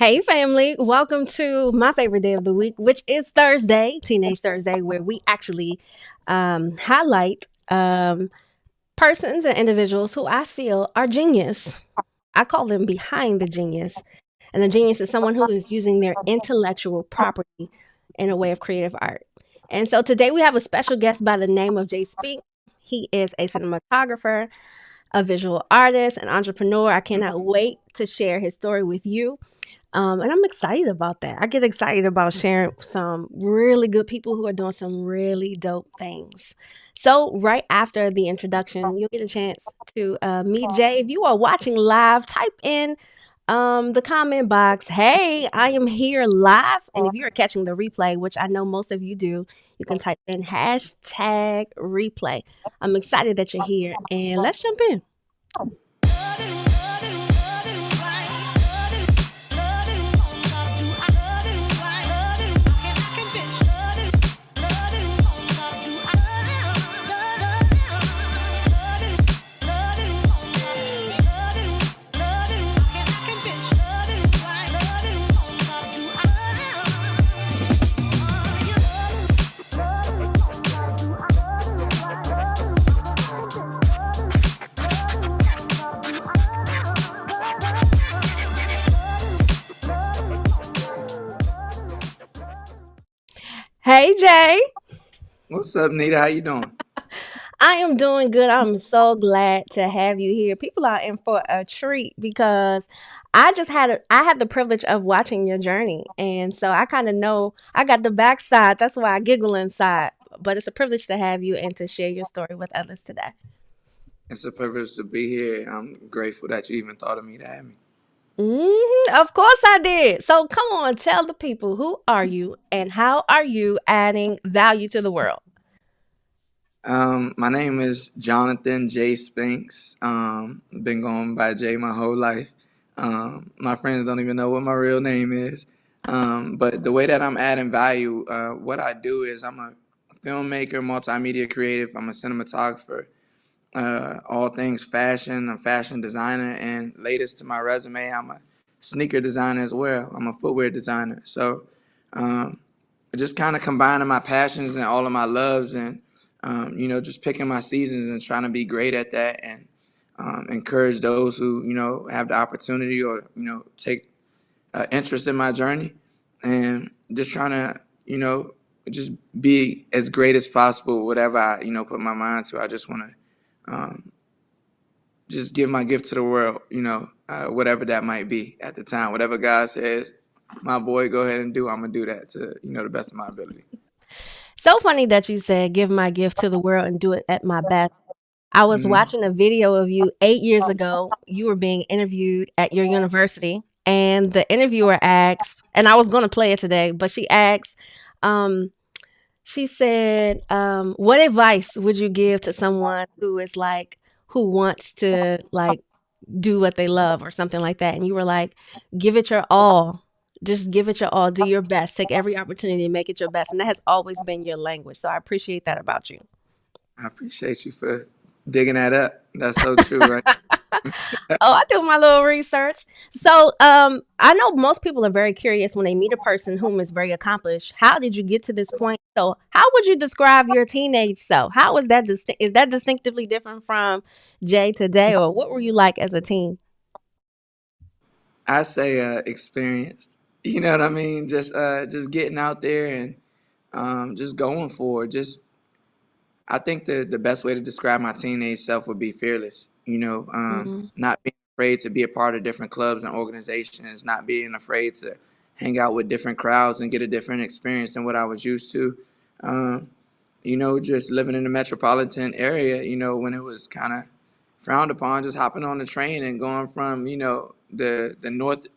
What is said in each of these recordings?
Hey, family. Welcome to my favorite day of the week, which is Thursday, Teenage Thursday, where we actually highlight persons and individuals who I feel are genius. I call them behind the genius. And a genius is someone who is using their intellectual property in a way of creative art. And so today we have a special guest by the name of Jay Spink. He is a cinematographer, a visual artist, an entrepreneur. I cannot wait to share his story with you. And I'm excited about that. I get excited about sharing some really good people who are doing some really dope things. So, right after the introduction, you'll get a chance to meet Jay. If you are watching live, type in the comment box, hey, I am here live. And if you're catching the replay, which I know most of you do, you can type in hashtag replay. I'm excited that you're here. And let's jump in. Hey, Jay. What's up, Nita? How you doing? I am doing good. I'm so glad to have you here. People are in for a treat because I had the privilege of watching your journey. And so I kind of know I got the backside. That's why I giggle inside. But it's a privilege to have you and to share your story with others today. It's a privilege to be here. I'm grateful that you even thought of me to have me. Of course I did. So come on, tell the people, who are you and how are you adding value to the world? My name is Jonathan J. Spinks. I've been going by Jay my whole life. My friends don't even know what my real name is. But the way that I'm adding value, what I do is I'm a filmmaker, multimedia creative. I'm a cinematographer. All things fashion. I'm a fashion designer, and latest to my resume, I'm a sneaker designer as well. I'm a footwear designer. So, um, just kind of combining my passions and all of my loves, and just picking my seasons and trying to be great at that, and encourage those who have the opportunity or take interest in my journey, and just trying to just be as great as possible. Whatever I put my mind to, I just want to just give my gift to the world, whatever that might be at the time. Whatever God says, my boy, go ahead and do, I'm going to do that to, the best of my ability. So funny that you said, give my gift to the world and do it at my best. I was Hmm. watching a video of you 8 years ago. You were being interviewed at your university, and the interviewer asked, and I was going to play it today, but um, she said, "What advice would you give to someone who is like, who wants to like do what they love or something like that?" And you were like, "Give it your all. Just give it your all. Do your best. Take every opportunity and make it your best." And that has always been your language. So I appreciate that about you. I appreciate you for digging that up. That's so true, right? Oh, I do my little research. So, I know most people are very curious when they meet a person whom is very accomplished. How did you get to this point? So, how would you describe your teenage self? How is that is that distinctively different from Jay today, or what were you like as a teen? I say experienced. You know what I mean? Just getting out there and just going for it. Just I think the best way to describe my teenage self would be fearless. Mm, Not being afraid to be a part of different clubs and organizations, not being afraid to hang out with different crowds and get a different experience than what I was used to. Um, just living in the metropolitan area, when it was kind of frowned upon, just hopping on the train and going from, the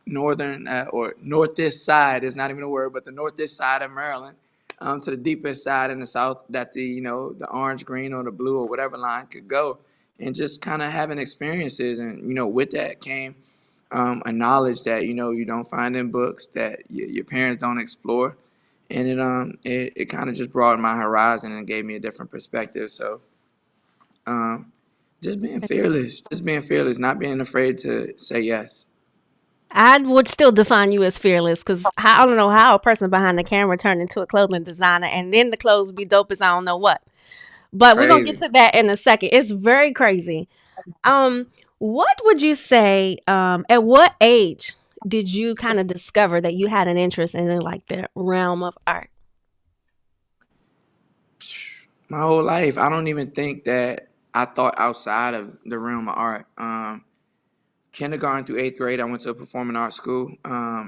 northern or northeast side is not even a word, but the northeast side of Maryland, to the deepest side in the south that the orange, green, or the blue or whatever line could go, and just kind of having experiences, and with that came a knowledge that you don't find in books, that your parents don't explore, and it kind of just broadened my horizon and gave me a different perspective. So um, just being fearless, not being afraid to say yes. I would still define you as fearless because I don't know how a person behind the camera turned into a clothing designer and then the clothes be dope as I don't know what. But we're gonna get Crazy. to that in a second. It's very crazy. Um, what would you say? At what age did you kind of discover that you had an interest in like the realm of art? My whole life, I don't even think that I thought outside of the realm of art. Kindergarten through eighth grade, I went to a performing arts school.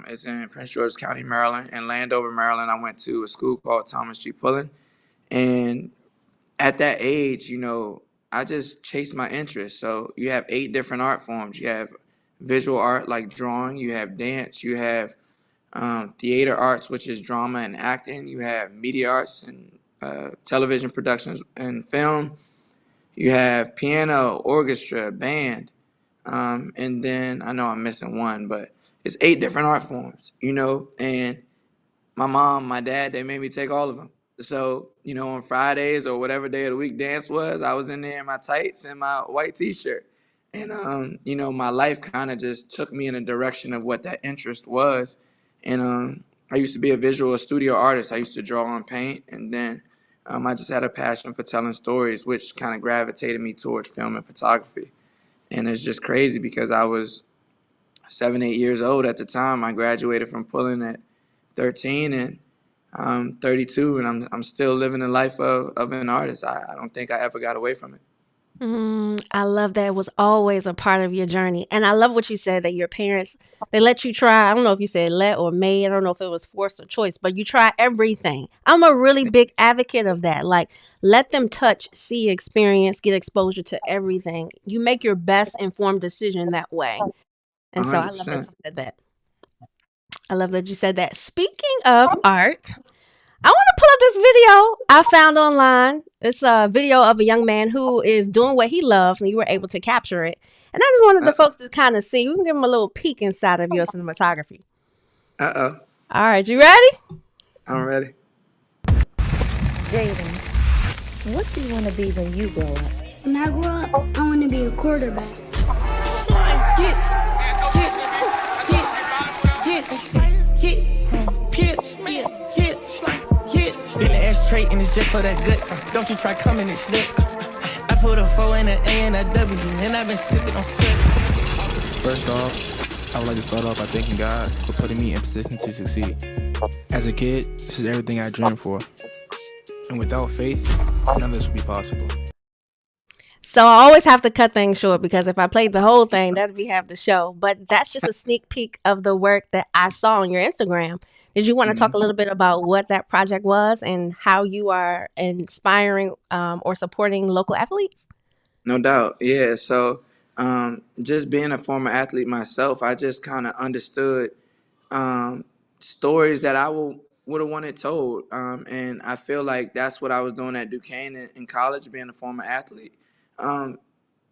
It's in Prince George's County, Maryland. In Landover, Maryland, I went to a school called Thomas G. Pullen. And at that age, I just chased my interests. So you have 8 different art forms. You have visual art like drawing. You have dance. You have theater arts, which is drama and acting. You have media arts and television productions and film. You have piano, orchestra, band. And then I know I'm missing one, but it's 8 different art forms, and my mom, my dad, they made me take all of them. So, on Fridays or whatever day of the week dance was, I was in there in my tights and my white t-shirt. And, my life kind of just took me in a direction of what that interest was. And I used to be a visual studio artist. I used to draw and paint. And then I just had a passion for telling stories, which kind of gravitated me towards film and photography. And it's just crazy because I was 7, 8 years old at the time. I graduated from Pulling at 13, and I'm 32, and I'm still living the life of an artist. I don't think I ever got away from it. I love that it was always a part of your journey. And I love what you said that your parents, they let you try. I don't know if you said let or made. I don't know if it was forced or choice, but you try everything. I'm a really big advocate of that. Like, let them touch, see, experience, get exposure to everything. You make your best informed decision that way. And so I love that 100%. you said that. I love that you said that. Speaking of art, I want to pull up this video I found online. It's a video of a young man who is doing what he loves, and you were able to capture it. And I just wanted the Uh-oh. folks to kind of see. We can give them a little peek inside of your cinematography. Uh-oh. All right, you ready? I'm ready. Jaden, what do you want to be when you grow up? When I grow up, I want to be a quarterback. Spin the ashtray and it's just for that guts. Don't you try coming and slip. I put a 4 in an A and a W, and I've been sipping on sip. First off, I would like to start off by thanking God for putting me in position to succeed. As a kid, this is everything I dreamed for. And without faith, none of this would be possible. So I always have to cut things short because if I played the whole thing, that'd be half the show. But that's just a sneak peek of the work that I saw on your Instagram. Did you want to talk a Mhm. little bit about what that project was and how you are inspiring or supporting local athletes? No doubt. Yeah. So, just being a former athlete myself, I just kind of understood um, stories that I would have wanted told. And I feel like that's what I was doing at Duquesne in college, being a former athlete. Um,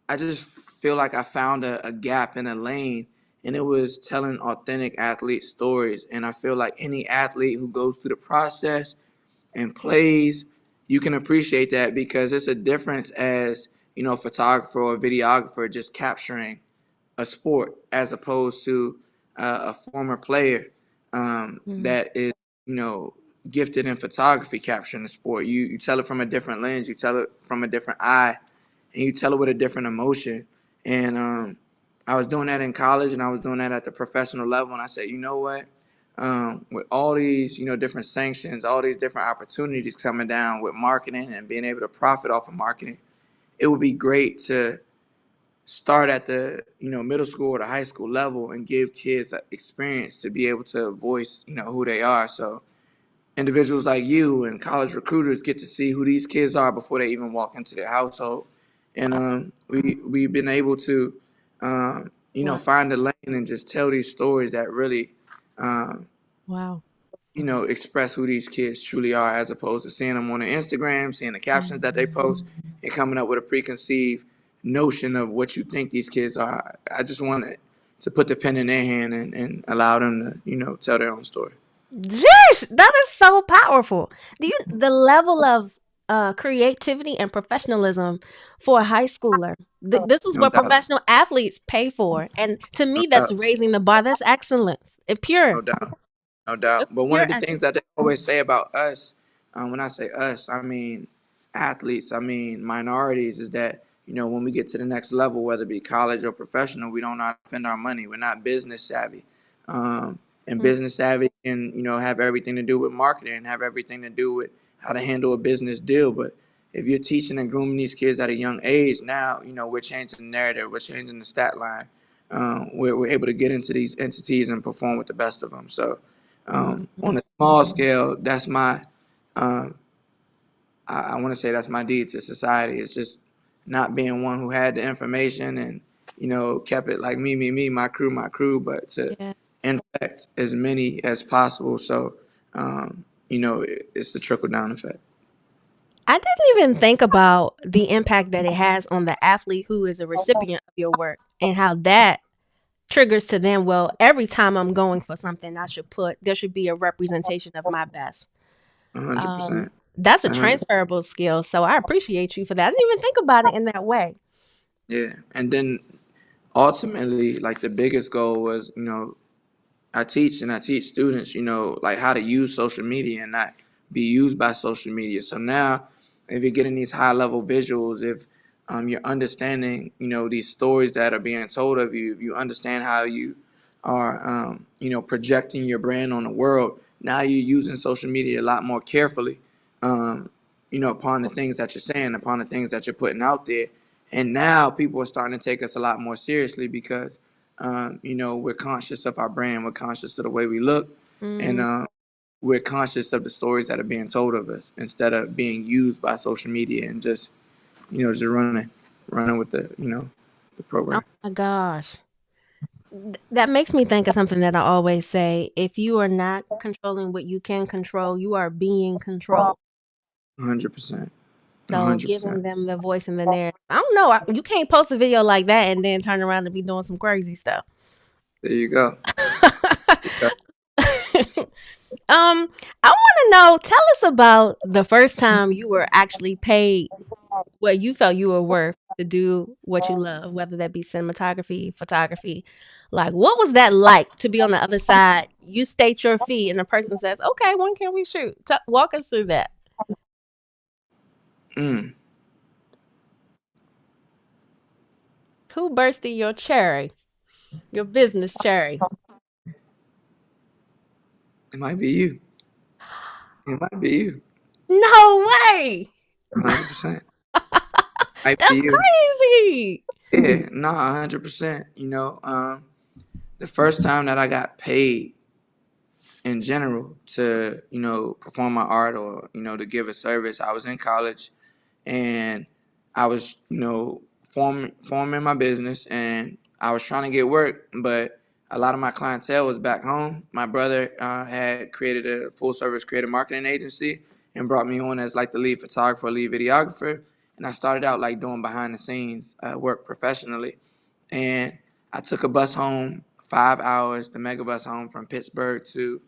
I just feel like I found a gap in a lane, and it was telling authentic athlete stories. And I feel like any athlete who goes through the process and plays, you can appreciate that because it's a difference as, a photographer or a videographer just capturing a sport as opposed to a former player Mm, that is, you know, gifted in photography capturing the sport. You tell it from a different lens, you tell it from a different eye, and you tell it with a different emotion. And I was doing that in college, and I was doing that at the professional level. And I said, you know what? With all these, different sanctions, all these different opportunities coming down with marketing and being able to profit off of marketing, it would be great to start at the middle school or the high school level and give kids an experience to be able to voice who they are. So individuals like you and college recruiters get to see who these kids are before they even walk into their household. And we've been able to wow. find a lane and just tell these stories that really um, Wow. express who these kids truly are, as opposed to seeing them on the Instagram, seeing the captions that they Mhm. post, and coming up with a preconceived notion of what you think these kids are. I just wanted to put the pen in their hand and allow them to, tell their own story. Jeez, that is so powerful. Do you the level of creativity and professionalism for a high schooler. This is No what doubt. professional athletes pay for, and to No me, that's doubt. raising the bar. That's excellence. It pure, No doubt. No doubt. But one pure of the things excellence. that they always say about us, when I say us, I mean athletes, I mean minorities, is that, when we get to the next level, whether it be college or professional, we don't know how to spend our money. We're not business savvy. And Mm, business savvy can, have everything to do with marketing, have everything to do with how to handle a business deal. But if you're teaching and grooming these kids at a young age, now, we're changing the narrative, we're changing the stat line. We're able to get into these entities and perform with the best of them. So, mm. on a small scale, that's my, um, I want to say that's my deed to society. It's just not being one who had the information and, kept it like me, my crew, but to Yeah. infect as many as possible. So, it's the trickle down effect. I didn't even think about the impact that it has on the athlete who is a recipient of your work and how that triggers to them. Well, every time I'm going for something, there should be a representation of my best. 100%. That's a 100. transferable skill. So I appreciate you for that. I didn't even think about it in that way. Yeah. And then ultimately, like the biggest goal was, I teach students, like how to use social media and not be used by social media. So now, if you're getting these high level visuals, if you're understanding, these stories that are being told of you, if you understand how you are, projecting your brand on the world, now you're using social media a lot more carefully, um, upon the things that you're saying, upon the things that you're putting out there. And now people are starting to take us a lot more seriously because we're conscious of our brand, we're conscious of the way we look, and Mm, we're conscious of the stories that are being told of us instead of being used by social media and just running with the oh program. my gosh. That makes me think of something that I always say. If you are not controlling what you can control, you are being controlled. 100%. So 100%. giving them the voice and the narrative. I don't know. You can't post a video like that and then turn around and be doing some crazy stuff. There you go. Yeah. I want to know. Tell us about the first time you were actually paid what you felt you were worth to do what you love, whether that be cinematography, photography. Like, what was that like to be on the other side? You state your fee, and the person says, "Okay, when can we shoot?" Walk us through that. Mm, Who bursted your cherry, your business cherry? it might be you. It might be you. No way! 100%. Might be That's you. crazy. Yeah, no, 100%. The first time that I got paid in general to perform my art or to give a service, I was in college and I was forming my business and I was trying to get work, but a lot of my clientele was back home. My brother had created a full service creative marketing agency and brought me on as like the lead photographer, lead videographer, and I started out like doing behind the scenes work professionally. And I took a bus home, 5 hours, the mega bus home from Pittsburgh to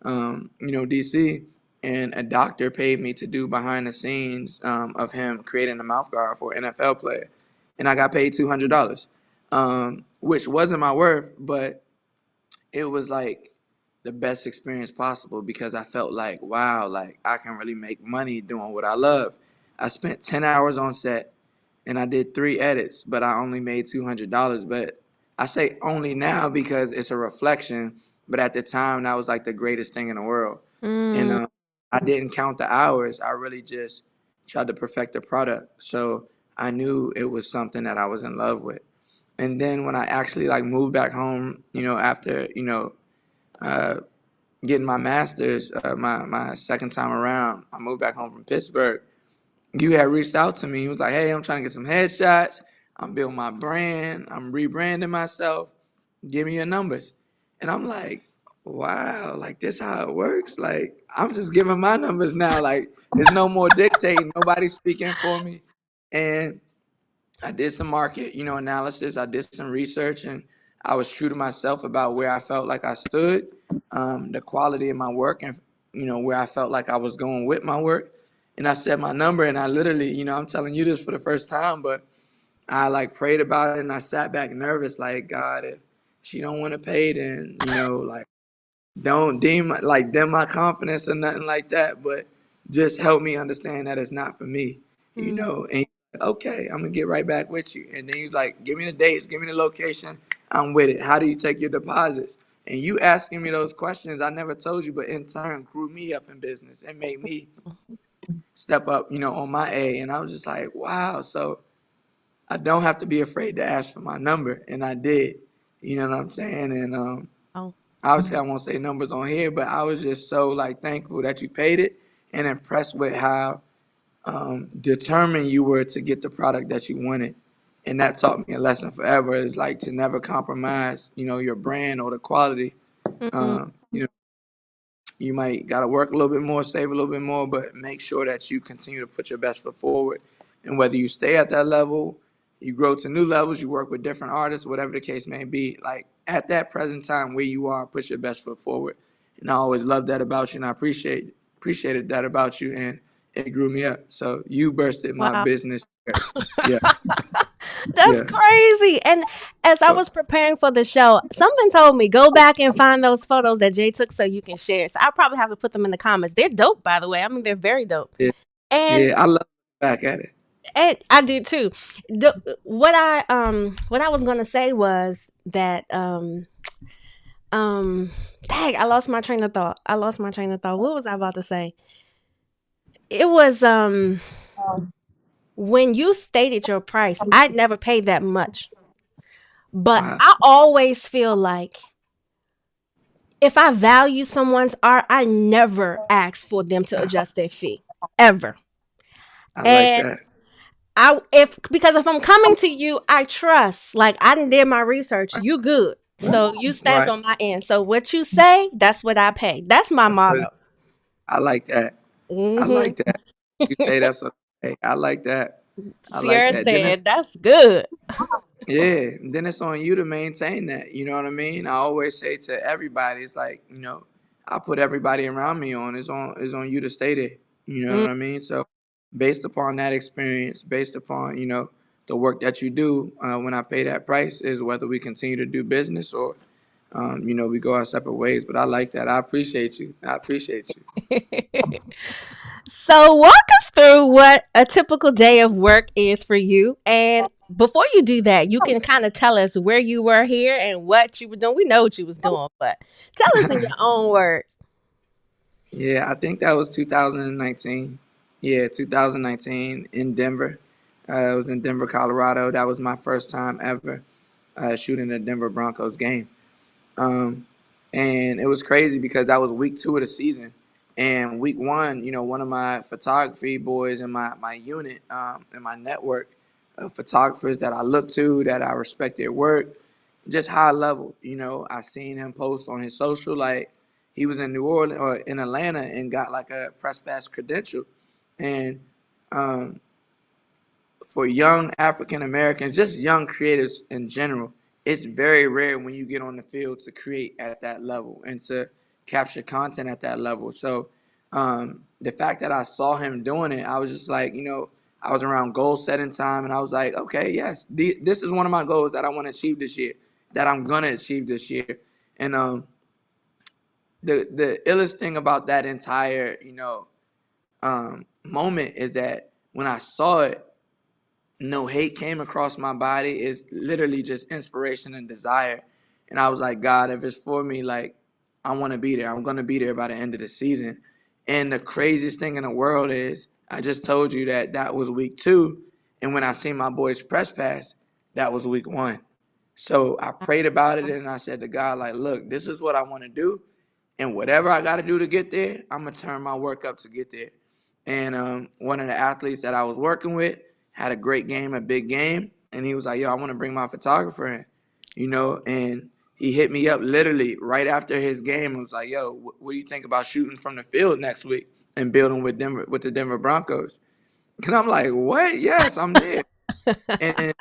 DC, and a doctor paid me to do behind the scenes of him creating a mouth guard for an NFL player, and I got paid $200, which wasn't my worth, but it was like the best experience possible because I felt like, wow, like I can really make money doing what I love. I spent 10 hours on set and I did 3 edits, but I only made $200. But I say only now because it's a reflection. But at the time, that was like the greatest thing in the world. And Mm, I didn't count the hours. I really just tried to perfect the product. So I knew it was something that I was in love with. And then when I actually like moved back home, after uh, getting my master's, my second time around, I moved back home from Pittsburgh. You had reached out to me. He was like, "Hey, I'm trying to get some headshots. I'm building my brand. I'm rebranding myself. Give me your numbers." And I'm like, "Wow, like this how it works? Like I'm just giving my numbers now. Like there's no more dictating. Nobody's speaking for me." And I did some market, analysis. I did some research, and I was true to myself about where I felt like I stood, the quality of my work, and where I felt like I was going with my work. and I said my number, and I literally, I'm telling you this for the first time, but I like prayed about it, and I sat back nervous, like, God, if she don't want to pay, then like, don't dim my confidence or nothing like that, but just help me understand that it's not for me, Mm. And okay, I'm gonna get right back with you. And then he's like, give me the dates, give me the location, I'm with it. How do you take your deposits? And you asking me those questions, I never told you, but in turn grew me up in business and made me step up, on my A. And I was just like, wow. So I don't have to be afraid to ask for my number, and I did. You know what I'm saying? And Oh, obviously I won't say numbers on here, but I was just so like thankful that you paid it and impressed with how determined you were to get the product that you wanted. And that taught me a lesson forever, is like to never compromise, your brand or the quality. mm-mm. You know, you might got to work a little bit more, save a little bit more, but make sure that you continue to put your best foot forward. And whether you stay at that level, you grow to new levels, you work with different artists, whatever the case may be, like at that present time where you are, put your best foot forward. And I always loved that about you, and I appreciated that about you, and it grew me up. So you bursted my Wow. business. Yeah, That's yeah. crazy. And as I So, was preparing for the show, something told me go back and find those photos that Jay took so you can share. So I'll probably have to put them in the comments. They're dope, by the way. I mean, they're very dope. yeah, And yeah, I love back at it. and I do too. What I was gonna say was that um dang, I lost my train of thought. What was I about to say? It was when you stated your price, I'd never paid that much. But Wow, I always feel like if I value someone's art, I never ask for them to adjust their fee ever. I like And that. if I'm coming to you, I trust. Like I done did my research. You good. So you stand Right. on my end. So what you say, that's what I pay. That's my That's what motto. I like that. I Hmm. like that. You say that's okay. I like that. I like Sierra that. Then it's said, that's good. yeah. Then it's on you to maintain that. You know what I mean? I always say to everybody, it's like, I put everybody around me on. It's on you to stay there. You know Mm. what I mean? So based upon that experience, based upon, the work that you do, when I pay that price is whether we continue to do business or we go our separate ways. But I like that. I appreciate you. I appreciate you. So walk us through what a typical day of work is for you. And before you do that, you can kind of tell us where you were here and what you were doing. We know what you was doing, but tell us in your own words. Yeah, I think that was 2019. Yeah, 2019 in Denver. I was in Denver, Colorado. That was my first time ever shooting a Denver Broncos game. Um, and it was crazy because that was week 2 of the season. And week 1, one of my photography boys in my unit, in my network of photographers that I look to, that I respect their work, just high level. I seen him post on his social like he was in New Orleans or in Atlanta and got like a press pass credential. And um, for young African Americans, just young creators in general, it's very rare when you get on the field to create at that level and to capture content at that level. So the fact that I saw him doing it, I was just like, I was around goal setting time, and I was like, okay, yes, this is one of my goals that I want to achieve this year, that I'm gonna achieve this year. And the illest thing about that entire moment is that when I saw it, no hate came across my body. It's literally just inspiration and desire. And I was like, God, if it's for me, like, I want to be there. I'm going to be there by the end of the season. And the craziest thing in the world is, I just told you that that was week 2. And when I seen my boys press pass, that was week 1. So I prayed about it, and I said to God, like, look, this is what I want to do. And whatever I got to do to get there, I'm going to turn my work up to get there. And one of the athletes that I was working with had a great game, a big game. And he was like, yo, I want to bring my photographer in, and he hit me up literally right after his game and was like, yo, what do you think about shooting from the field next week and building with the Denver Broncos? And I'm like, what? Yes, I'm there. And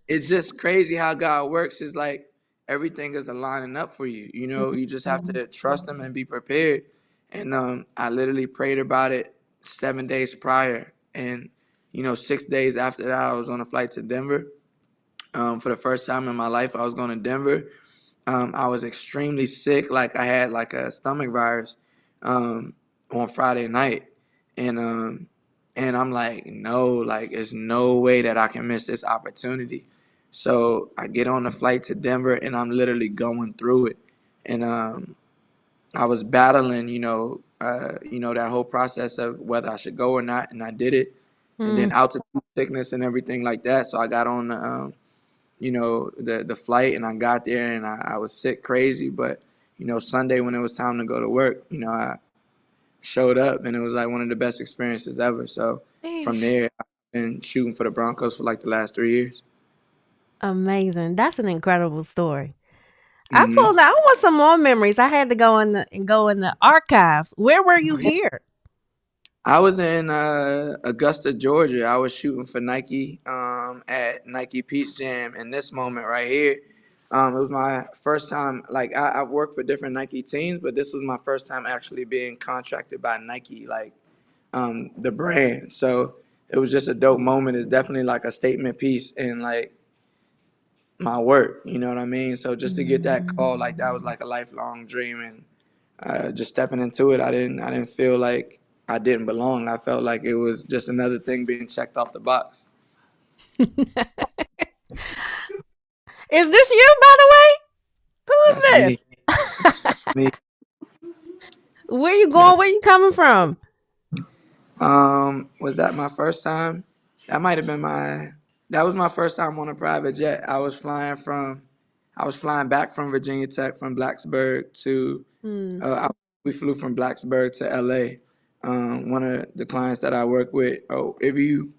it's just crazy how God works. Is like everything is aligning up for you. You just have to trust him and be prepared. And I literally prayed about it. 7 days prior, and 6 days after that, I was on a flight to Denver. For the first time in my life, I was going to Denver. I was extremely sick, like I had like a stomach virus um, on Friday night, and I'm like, no, like there's no way that I can miss this opportunity. So I get on the flight to Denver, and I'm literally going through it, and I was battling, that whole process of whether I should go or not, and I did it, and then Mm. altitude sickness and everything like that. So I got on the flight, and I got there, and I was sick crazy, but Sunday when it was time to go to work, I showed up, and it was like one of the best experiences ever. So from Sheesh. there, I've been shooting for the Broncos for like the last 3 years. Amazing. That's an incredible story. I Hmm. pulled out. I want some more memories. I had to go in the archives. Where were you here? I was in Augusta, Georgia. I was shooting for Nike at Nike Peach Jam. In this moment right here, it was my first time. Like I've worked for different Nike teams, but this was my first time actually being contracted by Nike, like the brand. So it was just a dope moment. It's definitely like a statement piece in like my work. You know what I mean? So just to get that call, like that was like a lifelong dream, and just stepping into it, I didn't feel like I didn't belong. I felt like it was just another thing being checked off the box. Is this you, by the way? Who That's is me. this? Me. Where you Yeah. going? Where you coming from? Was that my first time? That might have been my. That was my first time on a private jet. I was flying back from Virginia Tech from Blacksburg to. Hmm. We flew from Blacksburg to L.A. One of the clients that I work with. Oh, if you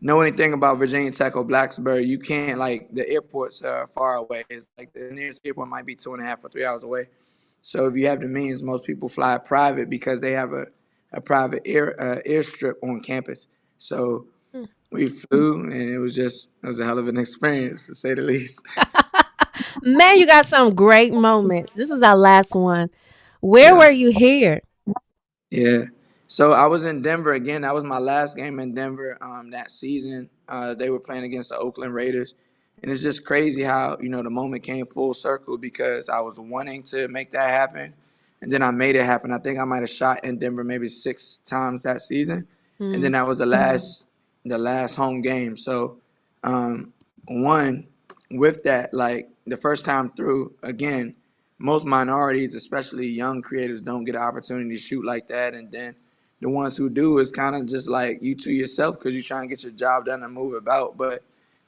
know anything about Virginia Tech or Blacksburg, you can't, like, the airports are far away. It's like the nearest airport might be 2.5 or 3 hours away. So if you have the means, most people fly private because they have a private airstrip on campus. So we flew, and it was a hell of an experience to say the least. Man, you got some great moments. This is our last one. Where Yeah. were you here? Yeah. So I was in Denver again. That was my last game in Denver that season. They were playing against the Oakland Raiders. And it's just crazy how, the moment came full circle because I was wanting to make that happen. And then I made it happen. I think I might have shot in Denver maybe 6 times that season. And Hmm. then that was the last home game. So one, with that, like the first time through, again, most minorities, especially young creators, don't get an opportunity to shoot like that. And then the ones who do is kind of just like you to yourself because you're trying to get your job done and move about. But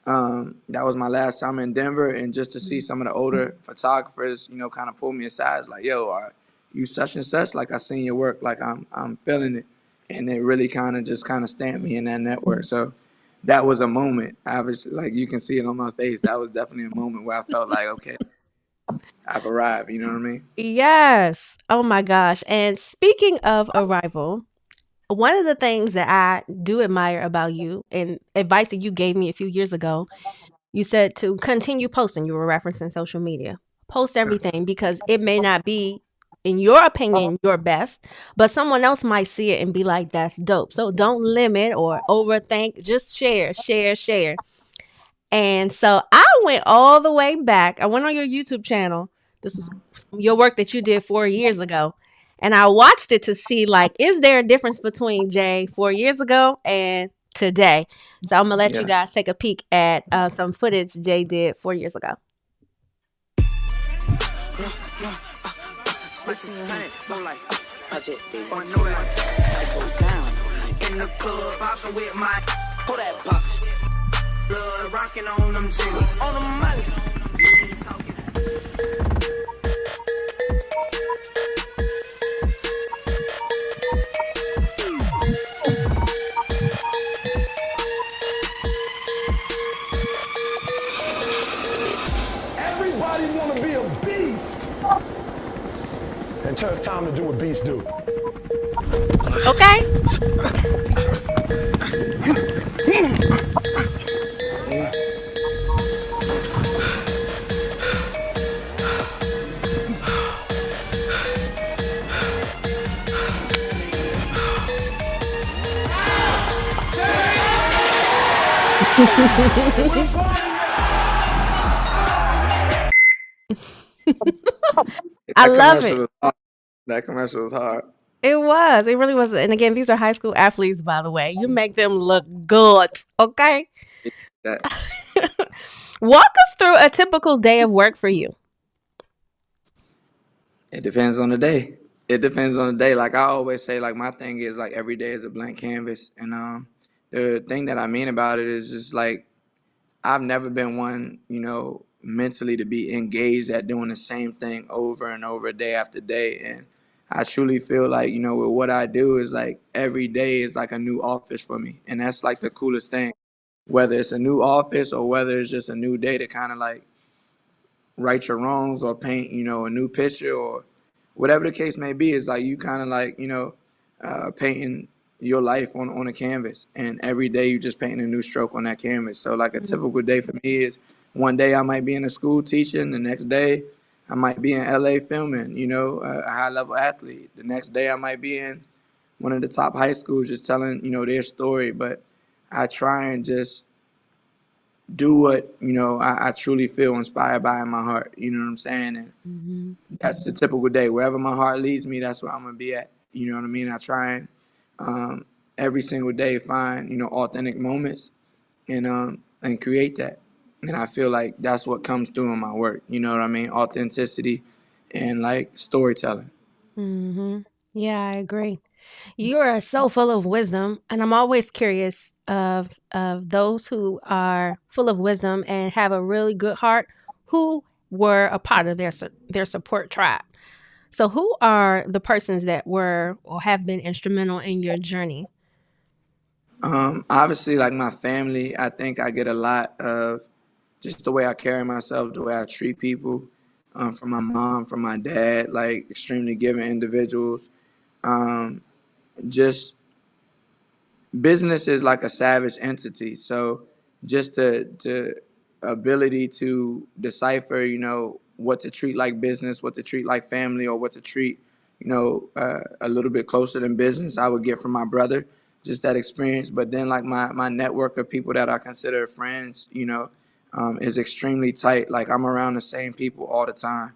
that was my last time in Denver, and just to see some of the older photographers, kind of pull me aside, it's like, yo, are you such and such? Like I seen your work, like I'm feeling it, and it really kind of stamped me in that network. So that was a moment. Obviously, like you can see it on my face. That was definitely a moment where I felt like, okay, I've arrived. You know what I mean? Yes. Oh my gosh. And speaking of arrival, one of the things that I do admire about you and advice that you gave me a few years ago, you said to continue posting. You were referencing social media. Post everything because it may not be, in your opinion, your best, but someone else might see it and be like, that's dope. So don't limit or overthink. Just share, share, share. And so I went all the way back. I went on your YouTube channel. This was your work that you did 4 years ago. And I watched it to see, like, is there a difference between Jay 4 years ago and today? So I'm going to let you Yeah. guys take a peek at some footage Jay did 4 years ago. 1600, so like, on no like, I go down. In the club, popping with my, pull that pop. Blood rocking on them jiggers, on the money. Everybody want to be a beast until it's time to do what beasts do. Okay? I That love commercial it. was hard. That commercial was hard. It was. It really was. And again, these are high school athletes, by the way. You make them look good. Okay. That Walk us through a typical day of work for you. It depends on the day. It depends on the day. Like I always say, like my thing is like every day is a blank canvas, and the thing that I mean about it is just like I've never been one, mentally to be engaged at doing the same thing over and over day after day. And I truly feel like, with what I do is like every day is like a new office for me. And that's like the coolest thing. Whether it's a new office or whether it's just a new day to kind of like right your wrongs or paint, a new picture or whatever the case may be. It's like you kind of like, painting your life on a canvas, and every day you just painting a new stroke on that canvas. So like a typical day for me is one day I might be in a school teaching, the next day I might be in LA filming, a high level athlete. The next day I might be in one of the top high schools just telling, their story. But I try and just do what I truly feel inspired by in my heart. You know what I'm saying? And Mm-hmm. that's the typical day. Wherever my heart leads me, that's where I'm gonna be at. You know what I mean? I try and every single day find authentic moments and create that. And I feel like that's what comes through in my work. You know what I mean? Authenticity and like storytelling. Mm-hmm. Yeah, I agree. You are so full of wisdom, and I'm always curious of those who are full of wisdom and have a really good heart, who were a part of their support tribe. So, who are the persons that were or have been instrumental in your journey? Obviously, like my family, I think I get a lot of just the way I carry myself, the way I treat people, from my mom, from my dad, like extremely giving individuals. Um, just business is like a savage entity. So just the ability to decipher, what to treat like business, what to treat like family, or what to treat, a little bit closer than business, I would get from my brother. Just that experience. But then like my network of people that I consider friends, is extremely tight. Like I'm around the same people all the time.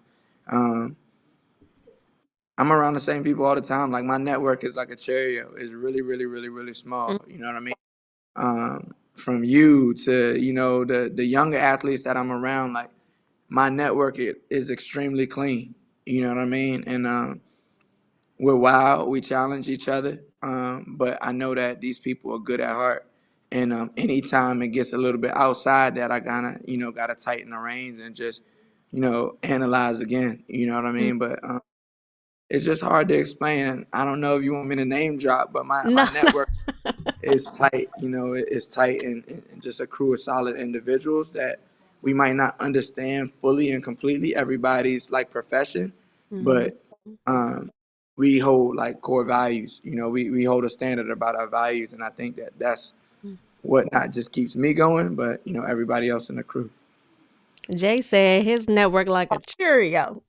Um, I'm around the same people all the time. Like my network is like a Cheerio. It's really, really, really, really small. You know what I mean? From you to the younger athletes that I'm around, like my network is extremely clean. You know what I mean? And we're wild. We challenge each other. But I know that these people are good at heart. And anytime it gets a little bit outside that, I gotta tighten the reins and just analyze again. You know what I mean? But it's just hard to explain. And I don't know if you want me to name drop, but my No, no. network is tight. It's tight, and just a crew of solid individuals that we might not understand fully and completely everybody's like profession, Mhm. but um, we hold like core values. We hold a standard about our values, and I think that that's what not just keeps me going, but everybody else in the crew Jay said his network like a Cheerio.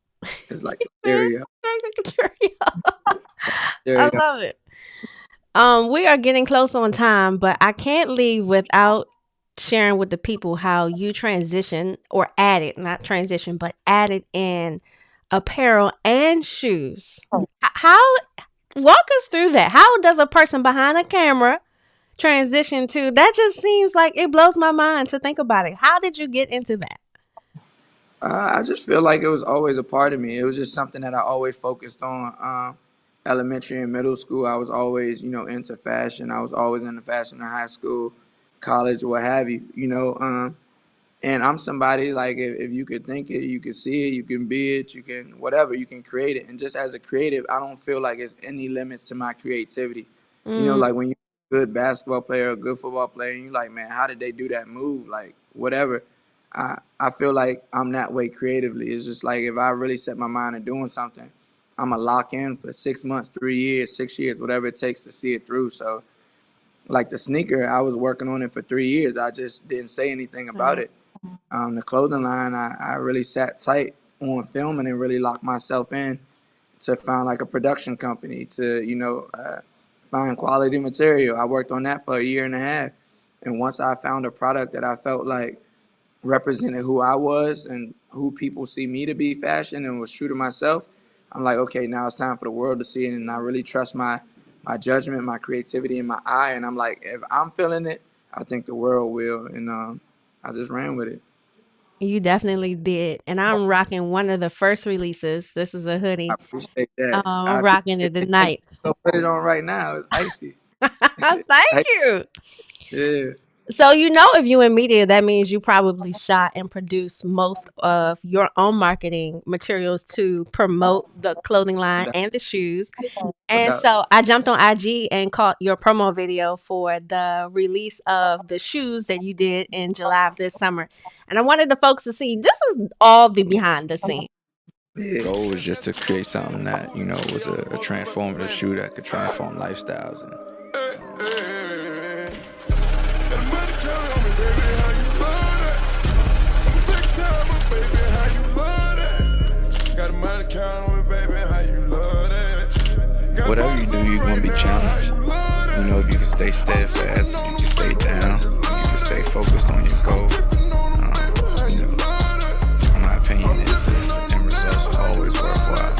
is like a Man, stereo. like a Cheerio. I Stereo. love it. We are getting close on time, but I can't leave without sharing with the people how you transition or added, not transition, but added in apparel and shoes. How walk us through that? How does a person behind a camera transition to that? Just seems like it blows my mind to think about it. How did you get into that? I just feel like it was always a part of me. It was just something that I always focused on. Elementary and middle school, I was always, into fashion. I was always into fashion in high school, college, what have you. And I'm somebody like if you could think it, you can see it, you can be it, you can whatever, you can create it. And just as a creative, I don't feel like there's any limits to my creativity. Mm, Like when you're a good basketball player, a good football player, and you're like, man, how did they do that move? Like whatever. I feel like I'm that way creatively. It's just like if I really set my mind to doing something, I'm going to lock in for 6 months, 3 years, 6 years, whatever it takes to see it through. So like the sneaker, I was working on it for 3 years. I just didn't say anything about right. it. The clothing line, I really sat tight on filming and really locked myself in to find like a production company to, find quality material. I worked on that for a year and a half. And once I found a product that I felt like represented who I was and who people see me to be fashion and was true to myself, I'm like, okay, now it's time for the world to see it. And I really trust my judgment, my creativity, and my eye. And I'm like, if I'm feeling it, I think the world will. And I just ran with it. You definitely did. And I'm rocking one of the first releases. This is a I hoodie. appreciate that. I'm I rocking appreciate it it. And tonight. go put it on right now. It's icy. Thank Icy. you. Yeah. So, if you in media, that means you probably shot and produced most of your own marketing materials to promote the clothing No line doubt. and the shoes. No And doubt. so I jumped on IG and caught your promo video for the release of the shoes that you did in July of this summer. And I wanted the folks to see this is all the behind the scenes. Yeah. Goal was just to create something that was a transformative shoe that could transform lifestyles. And whatever you do, you're gonna be challenged. If you can stay steadfast, if you can stay down, if you can stay focused on your goal. In my opinion, the end results are always worthwhile.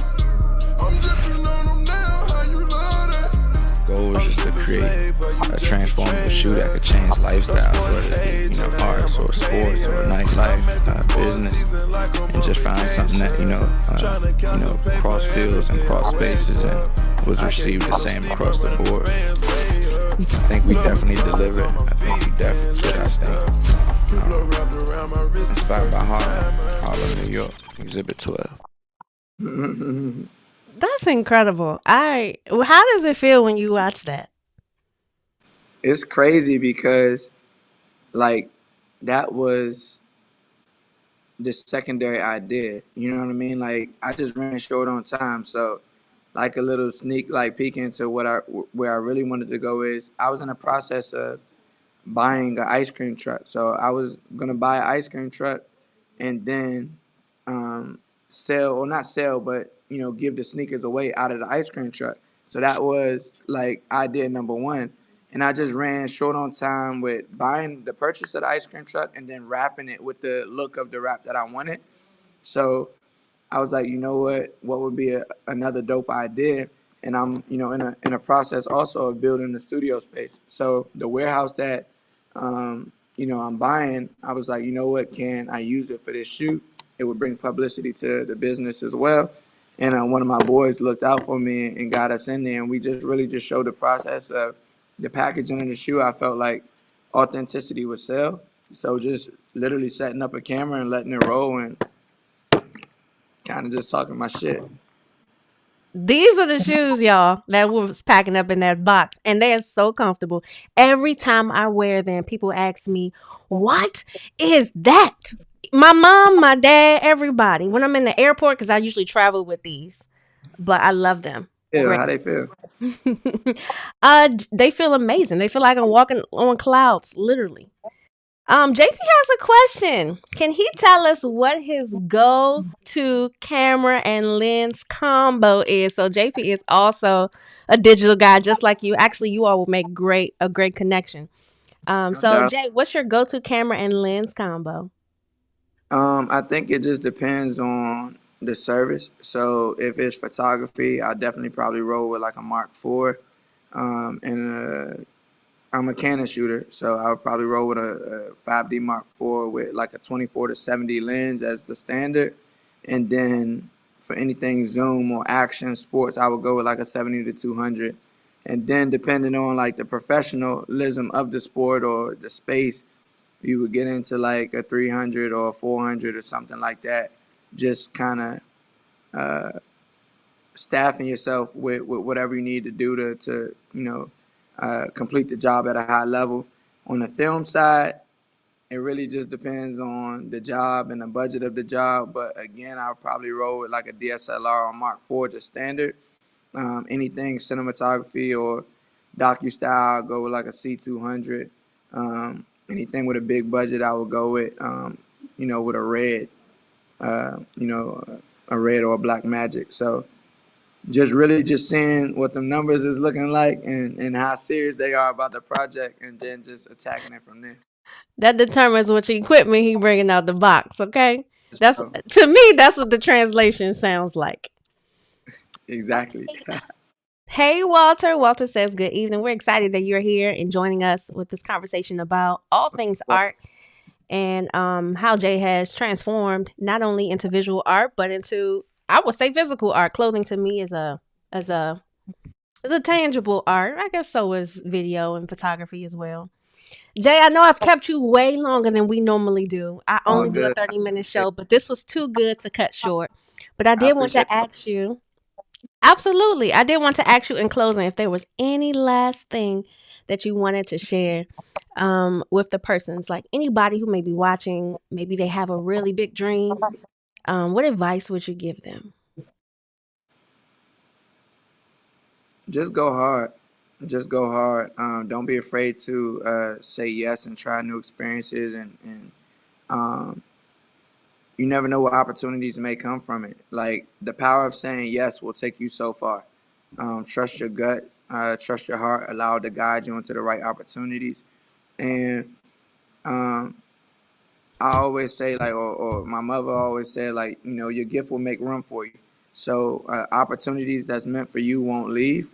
Goal is just to create a transformative shoe that could change lifestyles, whether it be arts or sports or nightlife, business, and just find something that cross fields and cross spaces and was received the same across the board. I think we definitely delivered. I think we definitely did our thing. Inspired by Harlem, New York, Exhibit 12. That's incredible. How does it feel when you watch that? It's crazy because like that was the secondary idea. You know what I mean? Like I just ran short on time, so like a little sneak like peek into where I really wanted to go is I was in the process of buying an ice cream truck. So I was gonna buy an ice cream truck and then sell or not sell, but give the sneakers away out of the ice cream truck. So that was like idea number one. And I just ran short on time with buying the purchase of the ice cream truck and then wrapping it with the look of the wrap that I wanted. So I was like, you know what would be another dope idea? And I'm, in a process also of building the studio space. So the warehouse that, I'm buying, I was like, can I use it for this shoot? It would bring publicity to the business as well. And one of my boys looked out for me and got us in there. And we just really just showed the process of the packaging of the shoe. I felt like authenticity would sell. So just literally setting up a camera and letting it roll and kind of just talking my shit. These are the shoes, y'all, that was packing up in that box, and they are so comfortable. Every time I wear them, people ask me, "What is that?" My mom, my dad, everybody. When I'm in the airport, because I usually travel with these, but I love them. Yeah, Great. how they feel? They feel amazing. They feel like I'm walking on clouds, literally. JP has a question. Can he tell us what his go-to camera and lens combo is? So JP is also a digital guy, just like you. Actually, you all will make a great connection. No So doubt. Jay, what's your go-to camera and lens combo? I think it just depends on the service. So if it's photography, I definitely probably roll with like a Mark IV. And I'm a Canon shooter, so I would probably roll with a 5D Mark IV with like a 24 to 70 lens as the standard. And then for anything zoom or action sports, I would go with like a 70 to 200. And then depending on like the professionalism of the sport or the space, you would get into like a 300 or a 400 or something like that. Just kind of staffing yourself with whatever you need to do to complete the job at a high level. On the film side, it really just depends on the job and the budget of the job. But again, I'll probably roll with like a DSLR or Mark IV, just standard. Anything cinematography or docu style, I'll go with like a C200. Anything with a big budget, I would go with a red, a red or a black magic. So just really just seeing what the numbers is looking like and how serious they are about the project, and then just attacking it from there. That determines which equipment he bringing out the box. Okay, that's So, to me. That's what the translation sounds like. exactly. Hey, Walter. Walter says, "Good evening. We're excited that you're here and joining us with this conversation about all things Well, art and how Jay has transformed not only into visual art but into, I would say, physical art. Clothing to me is as a is a tangible art. I guess so is video and photography as well. Jay, I know I've kept you way longer than we normally do. I all only do a good. 30-minute show, but this was too good to cut short. But I I did want appreciate to ask you, absolutely, I did want to ask you in closing if there was any last thing that you wanted to share with the persons, like anybody who may be watching, maybe they have a really big dream. What advice would you give them? just go hard. Just go hard. Don't be afraid to say yes and try new experiences, and um, you never know what opportunities may come from it. Like the power of saying yes will take you so far. Trust your gut, trust your heart, allow it to guide you into the right opportunities. And um, I always say, like, or my mother always said, like, your gift will make room for you. So opportunities that's meant for you won't leave.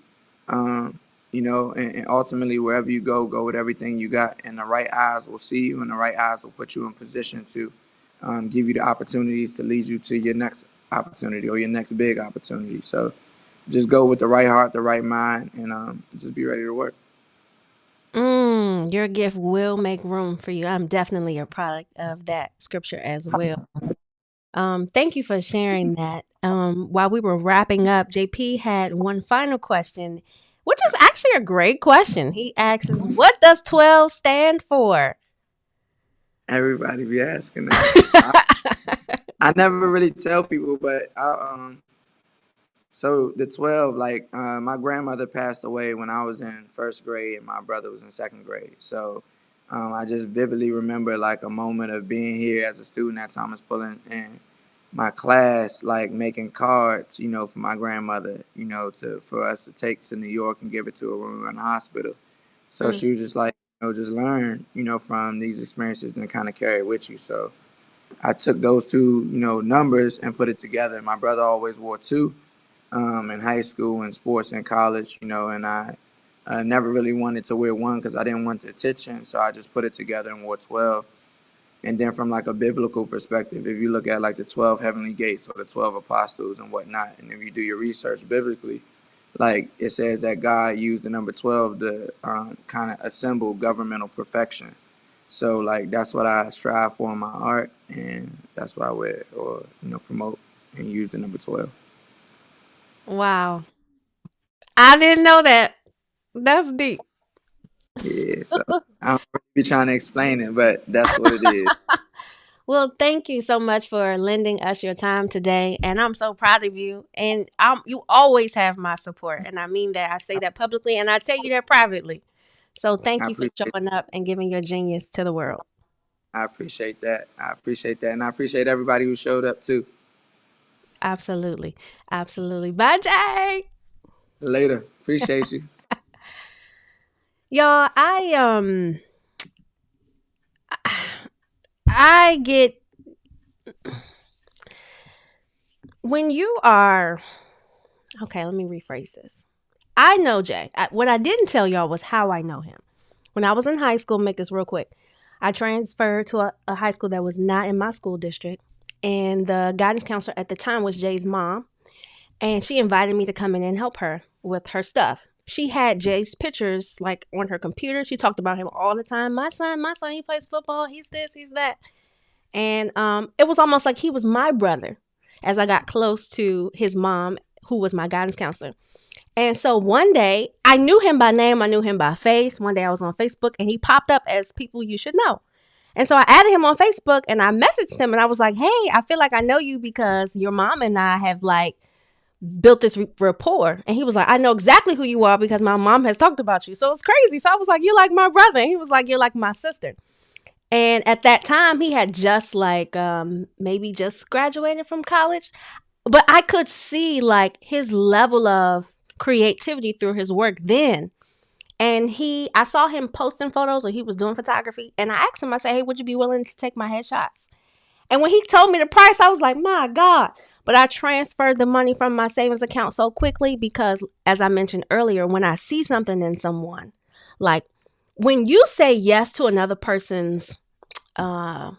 Um, and ultimately wherever you go with everything you got, and the right eyes will see you, and the right eyes will put you in position to give you the opportunities to lead you to your next opportunity or your next big opportunity. So just go with the right heart, the right mind, and just be ready to work. Your gift will make room for you. I'm definitely a product of that scripture as well. Thank you for sharing that. While we were wrapping up, JP had one final question, which is actually a great question. He asks, "What does 12 stand for?" Everybody be asking that. I never really tell people, but so the 12, like my grandmother passed away when I was in first grade and my brother was in second grade. So I just vividly remember like a moment of being here as a student at Thomas Pullen and my class like making cards, for my grandmother, to for us to take to New York and give it to her when we were in the hospital. So Mm. she was just like, just learn, from these experiences and kind of carry it with you. So I took those two, numbers and put it together. My brother always wore two in high school and sports in college, and I never really wanted to wear one because I didn't want the attention. So I just put it together and wore 12. And then from like a biblical perspective, if you look at like the 12 heavenly gates or the 12 apostles and whatnot, and if you do your research biblically, like it says that God used the number 12 to kind of assemble governmental perfection. So like that's what I strive for in my art, and that's why I wear or promote and use the number 12. Wow. I didn't know that. That's deep. Yeah, so I don't really be trying to explain it, but that's what it is. Well, thank you so much for lending us your time today, and I'm so proud of you. And you always have my support, and I mean that. I say that publicly, and I tell you that privately. So I thank you for appreciate showing up and giving your genius to the world. I appreciate that. I appreciate that, and I appreciate everybody who showed up too. Absolutely, absolutely. Bye, Jay. Later, appreciate you. Y'all, I get when you are okay. Let me rephrase this. I know Jay. What I didn't tell y'all was how I know him. When I was in high school, make this real quick. I transferred to a high school that was not in my school district, and the guidance counselor at the time was Jay's mom, and she invited me to come in and help her with her stuff. She had Jay's pictures like on her computer. She talked about him all the time. My son, he plays football. He's this, he's that. And it was almost like he was my brother as I got close to his mom, who was my guidance counselor. And so one day, I knew him by name, I knew him by face. One day I was on Facebook and he popped up as people you should know. And so I added him on Facebook and I messaged him and I was like, "Hey, I feel like I know you because your mom and I have like built this rapport." And he was like, "I know exactly who you are because my mom has talked about you." So it's crazy. So I was like, "You're like my brother." And he was like, "You're like my sister." And at that time, he had just like maybe just graduated from college. But I could see like his level of creativity through his work then. And I saw him posting photos, or he was doing photography. And I asked him, I said, hey, would you be willing to take my headshots? And when he told me the price, I was like, my God. But I transferred the money from my savings account so quickly because, as I mentioned earlier, when I see something in someone, like when you say yes to another person's uh,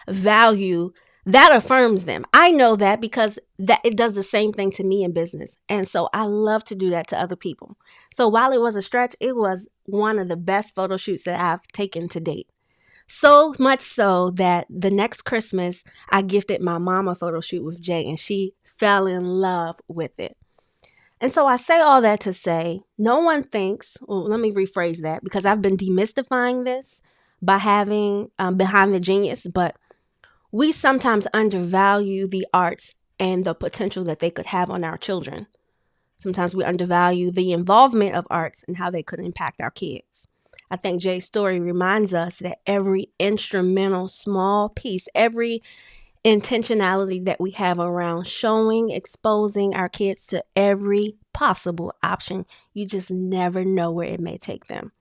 value, that affirms them. I know that because that it does the same thing to me in business. And so I love to do that to other people. So while it was a stretch, it was one of the best photo shoots that I've taken to date. So much so that the next Christmas, I gifted my mom a photo shoot with Jay, and she fell in love with it. And so I say all that to say, no one thinks, well, let me rephrase that because I've been demystifying this by having Behind the Genius, but we sometimes undervalue the arts and the potential that they could have on our children. Sometimes we undervalue the involvement of arts and how they could impact our kids. I think Jay's story reminds us that every instrumental small piece, every intentionality that we have around showing, exposing our kids to every possible option, you just never know where it may take them.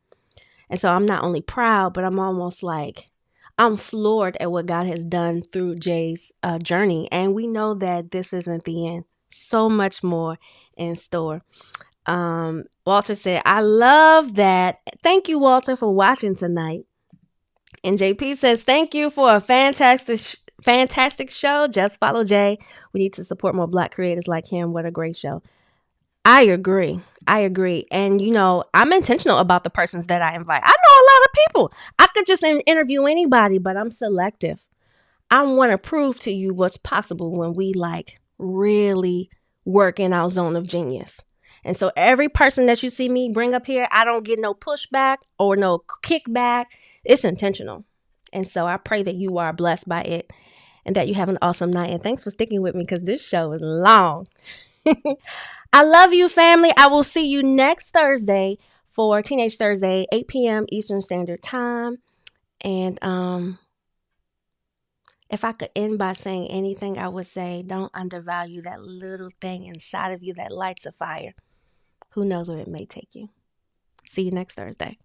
And so I'm not only proud, but I'm almost like, I'm floored at what God has done through Jay's journey. And we know that this isn't the end. So much more in store. Walter said, I love that. Thank you, Walter, for watching tonight. And JP says, thank you for a fantastic show. Just follow Jay. We need to support more Black creators like him. What a great show. I agree. And, I'm intentional about the persons that I invite. I know a lot of people. I could just interview anybody, but I'm selective. I want to prove to you what's possible when we really work in our zone of genius. And so every person that you see me bring up here, I don't get no pushback or no kickback. It's intentional. And so I pray that you are blessed by it and that you have an awesome night. And thanks for sticking with me because this show is long. I love you, family. I will see you next Thursday for Teenage Thursday, 8 p.m. Eastern Standard Time. And if I could end by saying anything, I would say don't undervalue that little thing inside of you that lights a fire. Who knows where it may take you. See you next Thursday.